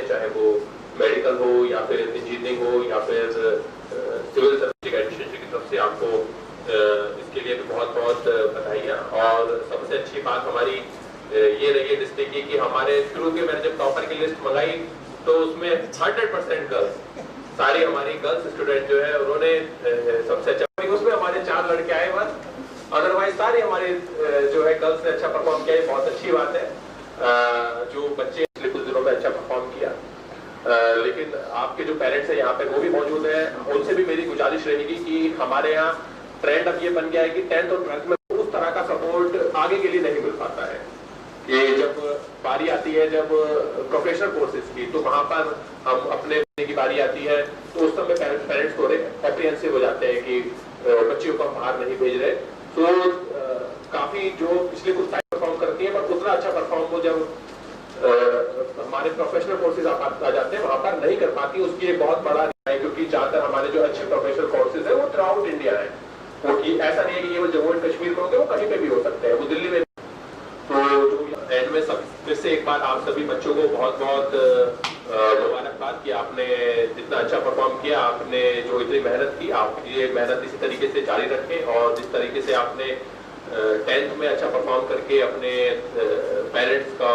चाहे वो मेडिकल हो या फिर इंजीनियरिंग हो या फिर सिविल सर्विस एडमिनिस्ट्रेशन की तरफ से आपको इसके लिए भी बहुत बहुत बधाइयाँ। और सबसे अच्छी बात हमारी ये रही है डिस्ट्रिक्ट की कि हमारे शुरू के मैंने जब टॉपर की लिस्ट मंगाई तो उसमें 100% गर्ल्स, सारी हमारी गर्ल्स स्टूडेंट जो है उन्होंने सबसे अच्छा, उसमें हमारे 4 लड़के आए बस, अदरवाइज सारी हमारी जो है गर्ल्स ने अच्छा परफॉर्म किया। बहुत अच्छी बात है जो बच्चे कुछ दिनों में अच्छा परफॉर्म किया। लेकिन आपके जो पेरेंट्स हैं यहाँ पे वो भी मौजूद हैं, उनसे भी मेरी गुजारिश रहेगी कि हमारे यहाँ ट्रेंड अब ये बन गया है कि 10th और 12th में उस तरह का सपोर्ट आगे के लिए नहीं मिल पाता है। ये जब बारी आती है जब प्रोफेशनल कोर्सेज की, तो वहां पर हम अपने की बारी आती है तो उस समय पेरेंट्स थोड़े एप्रीहेंसिव हो जाते हैं कि बच्चियों को हम बाहर नहीं भेज रहे। तो काफी जो पिछले कुछ टाइम परफॉर्म करती है पर उतना अच्छा परफॉर्म हो जब हमारे प्रोफेशनल कोर्सेज आ जाते हैं वहां पर नहीं कर पाती। उसकी एक बहुत बड़ा है क्योंकि ज्यादातर हमारे जो अच्छे प्रोफेशनल कोर्सेज है वो थ्रू आउट इंडिया है, वो ऐसा नहीं है कि ये वो जम्मू एंड कश्मीर में होंगे, वो कहीं पे भी हो सकते हैं, वो दिल्ली में। तो एंड में सब फिर से एक बार आप सभी बच्चों को बहुत बहुत मुबारकबाद कि आपने जितना अच्छा परफॉर्म किया, आपने जो इतनी मेहनत की, आप ये मेहनत इसी तरीके से जारी रखें। और जिस तरीके से आपने 10th में अच्छा परफॉर्म करके अपने पेरेंट्स का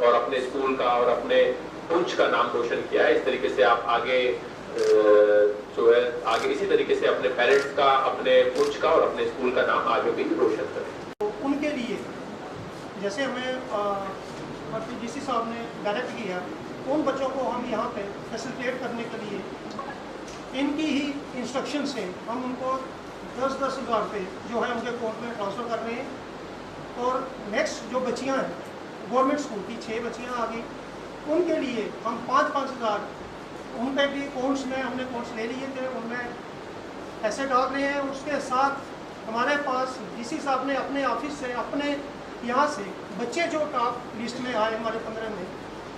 और अपने स्कूल का और अपने पुंछ का नाम रोशन किया है, इस तरीके से आप आगे जो है आगे इसी तरीके से अपने पेरेंट्स का, अपने पुंछ का और अपने स्कूल का नाम आगे भी रोशन करें। तो उनके लिए जैसे हमें डीसी साहब ने डायरेक्ट किया, उन बच्चों को हम यहाँ पे फैसिलिटेट करने के लिए इनकी ही इंस्ट्रक्शन से हम उनको 10-10 हज़ार रुपये जो है उनके अकाउंट में ट्रांसफ़र कर रहे हैं। और नेक्स्ट जो बच्चियाँ हैं गवर्नमेंट स्कूल की 6 बच्चियाँ आ गई, उनके लिए हम 5-5 हज़ार उनके भी अकाउंट्स में हमने अकाउंट्स ले लिए थे, उनमें ऐसे डाल रहे हैं। उसके साथ हमारे पास डीसी साहब ने अपने ऑफिस से अपने यहाँ से बच्चे जो टॉप लिस्ट में आए हमारे 15 में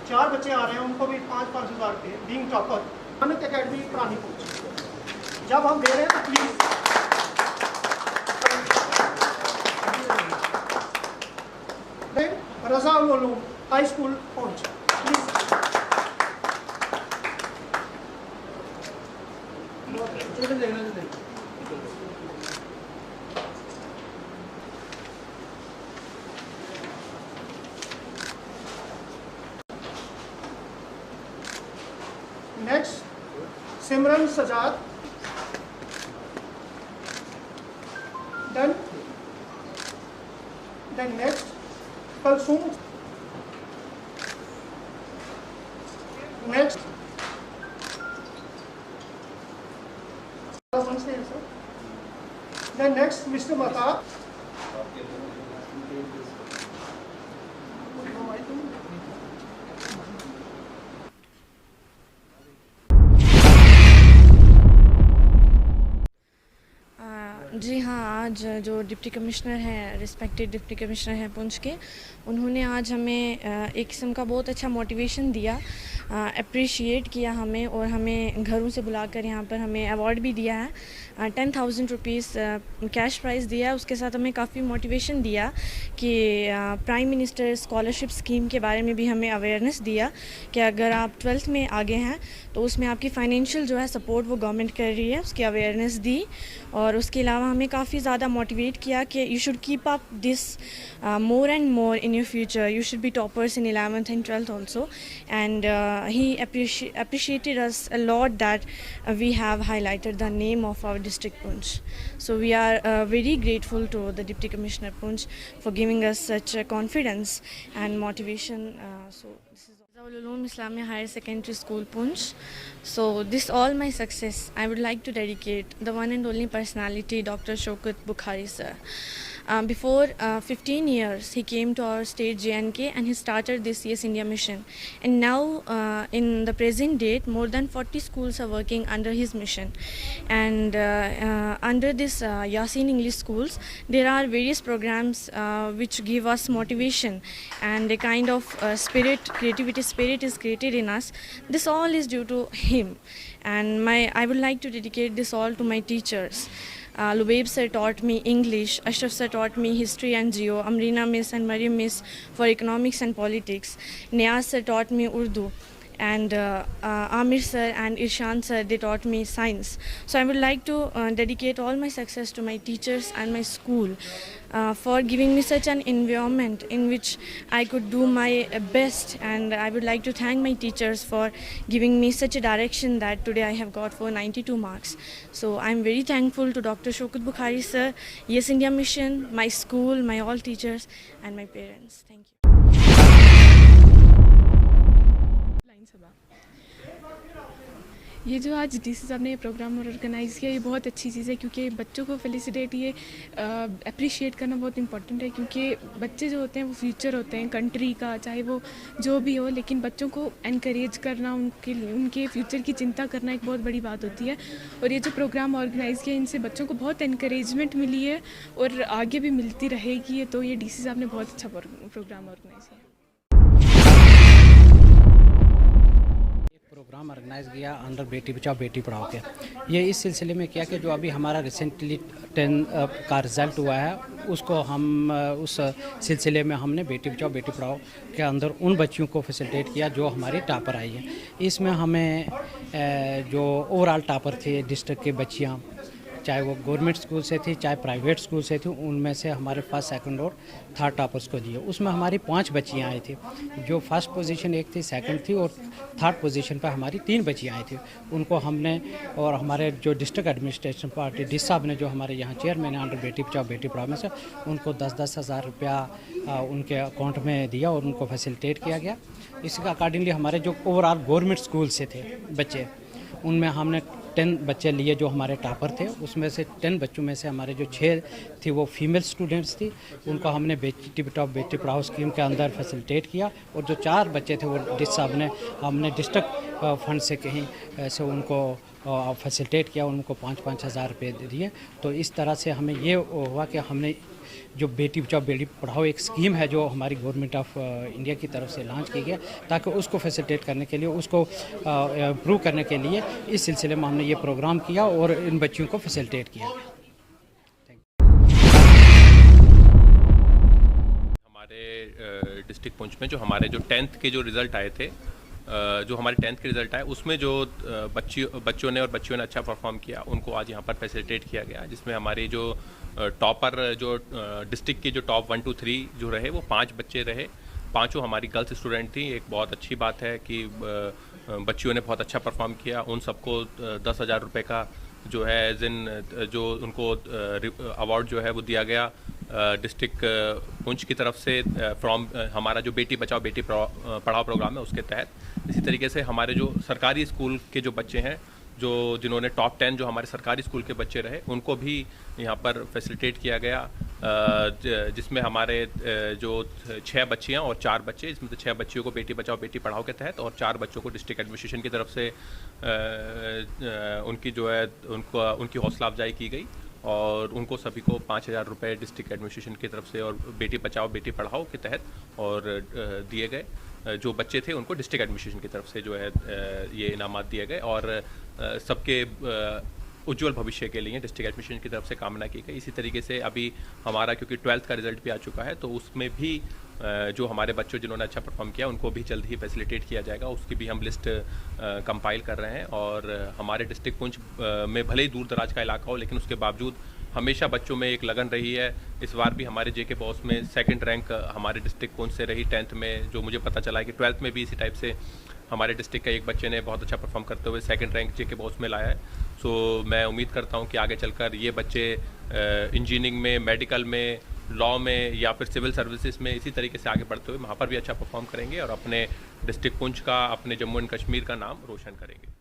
4 बच्चे आ रहे हैं, उनको भी 5-5 हज़ार रुपये बीइंग टॉपर अमित अकेडमी पुरानी पहुँच जब हम दे रहे हैं तो please Raza ul high school पहुँच please. Next Simran Sajad, done. Then next Kalsoom, next then next mister Mata, जी हाँ, आज जो डिप्टी कमिश्नर हैं, रिस्पेक्टेड डिप्टी कमिश्नर हैं पुंछ के, उन्होंने आज हमें एक किस्म का बहुत अच्छा मोटिवेशन दिया, अप्रिशिएट किया हमें और हमें घरों से बुलाकर यहाँ पर हमें अवार्ड भी दिया है, 10,000 रुपीज़ कैश प्राइज़ दिया है। उसके साथ हमें काफ़ी मोटिवेशन दिया कि प्राइम मिनिस्टर स्कॉलरशिप स्कीम के बारे में भी हमें अवेयरनेस दिया कि अगर आप 12th में आगे हैं तो उसमें आपकी फ़ाइनेंशियल जो है सपोर्ट वो गवर्नमेंट कर रही है, उसकी अवेयरनेस दी। और उसके अलावा हमें काफ़ी ज़्यादा मोटिवेट किया कि you should keep up this more and more in your future, you should be toppers in 11th and 12th also, and he appreciated us a lot that we have highlighted the name of our district Poonch. So we are very grateful to the Deputy Commissioner Poonch for giving us such confidence and motivation. So this is Ulum Islamia Higher Secondary School Poonch. So this all my success I would like to dedicate the one and only personality Dr. Shaukat Bukhari sir. Before 15 years he came to our state J&K and he started this Yes India mission, and now in the present date more than 40 schools are working under his mission. And under this Yasin English schools there are various programs which give us motivation and a kind of creativity spirit is created in us. This all is due to him, and I would like to dedicate this all to my teachers. Lubaib sir taught me English, Ashraf sir taught me history and geo, Amrina miss and Mariam miss for economics and politics, Niaz sir taught me Urdu, and Amir sir and Irshan sir, they taught me science. So I would like to dedicate all my success to my teachers and my school for giving me such an environment in which I could do my best, and I would like to thank my teachers for giving me such a direction that today I have got 492 marks. So I am very thankful to Dr. Shaukat Bukhari sir, Yes India Mission, my school, my all teachers and my parents. Thank you. ये जो आज DC साहब ने ये programme organise किया, ये बहुत अच्छी चीज़ है, क्योंकि बच्चों को फेलिसिटेट ये अप्रिशिएट करना बहुत इंपॉर्टेंट है, क्योंकि बच्चे जो होते हैं वो फ्यूचर होते हैं कंट्री का, चाहे वो जो भी हो, लेकिन बच्चों को एनकरेज करना, उनके फ्यूचर की चिंता करना एक बहुत बड़ी बात होती है। और ये जो प्रोग्राम ऑर्गेनाइज़ किया, इनसे बच्चों को बहुत एनकरेजमेंट मिली है और आगे भी मिलती रहेगी। तो ये डीसी साहब ने बहुत अच्छा प्रोग्राम ऑर्गेनाइज़ किया। प्रोग्राम ऑर्गेनाइज किया अंडर बेटी बचाओ बेटी पढ़ाओ के। ये इस सिलसिले में किया कि जो अभी हमारा रिसेंटली 10 का रिज़ल्ट हुआ है, उसको हम उस सिलसिले में हमने बेटी बचाओ बेटी पढ़ाओ के अंदर उन बच्चियों को फैसिलिटेट किया जो हमारी टॉपर आई हैं। इसमें हमें जो ओवरऑल टॉपर थे डिस्ट्रिक्ट के बच्चियाँ, चाहे वो गवर्नमेंट स्कूल से थी चाहे प्राइवेट स्कूल से थी, उनमें से हमारे फर्स्ट सेकंड और थर्ड टॉपर्स को दिए। उसमें हमारी 5 बच्चियाँ आई थी, जो फर्स्ट पोजीशन एक थी, सेकंड थी और थर्ड पोजीशन पर हमारी 3 बच्चियाँ आई थी। उनको हमने और हमारे जो डिस्ट्रिक्ट एडमिनिस्ट्रेशन पार्टी डिस साहब ने, जो हमारे यहाँ चेयरमैन है अंडर बेटी बचाओ बेटी पढ़ाओ में से, उनको 10-10 हज़ार रुपया उनके अकाउंट में दिया और उनको फैसिलिटेट किया गया। इसके अकॉर्डिंगली हमारे जो ओवरऑल गवर्नमेंट स्कूल से थे बच्चे, उनमें हमने 10 बच्चे लिए जो हमारे टॉपर थे। उसमें से 10 बच्चों में से हमारे जो 6 थी वो फीमेल स्टूडेंट्स थी, उनको हमने बेटी बचाओ बेटी पढ़ाओ स्कीम के अंदर फैसिलिटेट किया। और जो 4 बच्चे थे वो डिस साहब ने हमने डिस्ट्रिक्ट फंड से कहीं से उनको फैसिलिटेट किया, उनको 5-5 हज़ार रुपये दिए। तो इस तरह से हमें ये हुआ कि हमने जो बेटी बचाओ बेटी पढ़ाओ एक स्कीम है जो हमारी गवर्नमेंट ऑफ इंडिया की तरफ से लॉन्च की गई, ताकि उसको फैसिलिटेट करने के लिए, उसको इम्प्रूव करने के लिए इस सिलसिले में हमने ये प्रोग्राम किया और इन बच्चियों को फैसिलिटेट किया। हमारे डिस्ट्रिक्ट पुंछ में जो हमारे जो 10th के जो रिज़ल्ट आए थे, जो हमारे 10th के रिज़ल्ट आए, उसमें जो बच्चों ने अच्छा परफॉर्म किया, उनको आज यहाँ पर फैसिलिटेट किया गया, जिसमें हमारी जो टॉपर जो डिस्ट्रिक्ट की जो टॉप 1 to 3 जो रहे, वो 5 बच्चे रहे। 5 हमारी गर्ल्स स्टूडेंट थी। एक बहुत अच्छी बात है कि बच्चियों ने बहुत अच्छा परफॉर्म किया। उन सबको 10,000 रुपये का जो है जो उनको अवार्ड जो है वो दिया गया डिस्ट्रिक्ट पुंछ की तरफ से फ्रॉम हमारा जो बेटी बचाओ बेटी पढ़ाओ प्रोग्राम है उसके तहत। इसी तरीके से हमारे जो सरकारी स्कूल के जो बच्चे हैं, जिन्होंने टॉप 10 जो हमारे सरकारी स्कूल के बच्चे रहे, उनको भी यहाँ पर फैसिलिटेट किया गया, जिसमें हमारे जो 6 बच्चियाँ और 4 बच्चे, इसमें से 6 बच्चियों को बेटी बचाओ बेटी पढ़ाओ के तहत और 4 बच्चों को डिस्ट्रिक्ट एडमिनिस्ट्रेशन की तरफ से उनकी जो है उनकी हौसला अफजाई की गई और उनको सभी को 5,000 रुपये डिस्ट्रिक्ट एडमिनिस्ट्रेशन की तरफ से और बेटी बचाओ बेटी पढ़ाओ के तहत और दिए गए। जो बच्चे थे उनको डिस्ट्रिक्ट एडमिनिस्ट्रेशन की तरफ से जो है ये इनामात दिए गए और सबके उज्जवल भविष्य के लिए डिस्ट्रिक्ट एडमिनिस्ट्रेशन की तरफ से कामना की गई। इसी तरीके से अभी हमारा क्योंकि 12th का रिजल्ट भी आ चुका है, तो उसमें भी जो हमारे बच्चों जिन्होंने अच्छा परफॉर्म किया उनको भी जल्द ही फैसिलिटेट किया जाएगा। उसकी भी हम लिस्ट कंपाइल कर रहे हैं और हमारे डिस्ट्रिक्ट पुंछ में भले ही दूर दराज का इलाका हो, लेकिन उसके बावजूद हमेशा बच्चों में एक लगन रही है। इस बार भी हमारे जेके बॉस में 2nd रैंक हमारे डिस्ट्रिक्ट पुंछ से रही 10th में, जो मुझे पता चला है कि 12th में भी इसी टाइप से हमारे डिस्ट्रिक्ट का एक बच्चे ने बहुत अच्छा परफॉर्म करते हुए 2nd रैंक जेके बॉस में लाया है। सो मैं उम्मीद करता हूं कि आगे चलकर ये बच्चे इंजीनियरिंग में, मेडिकल में, लॉ में या फिर सिविल सर्विसेज में इसी तरीके से आगे बढ़ते हुए वहाँ पर भी अच्छा परफॉर्म करेंगे और अपने डिस्ट्रिक्ट पुंछ का, अपने जम्मू एंड कश्मीर का नाम रोशन करेंगे।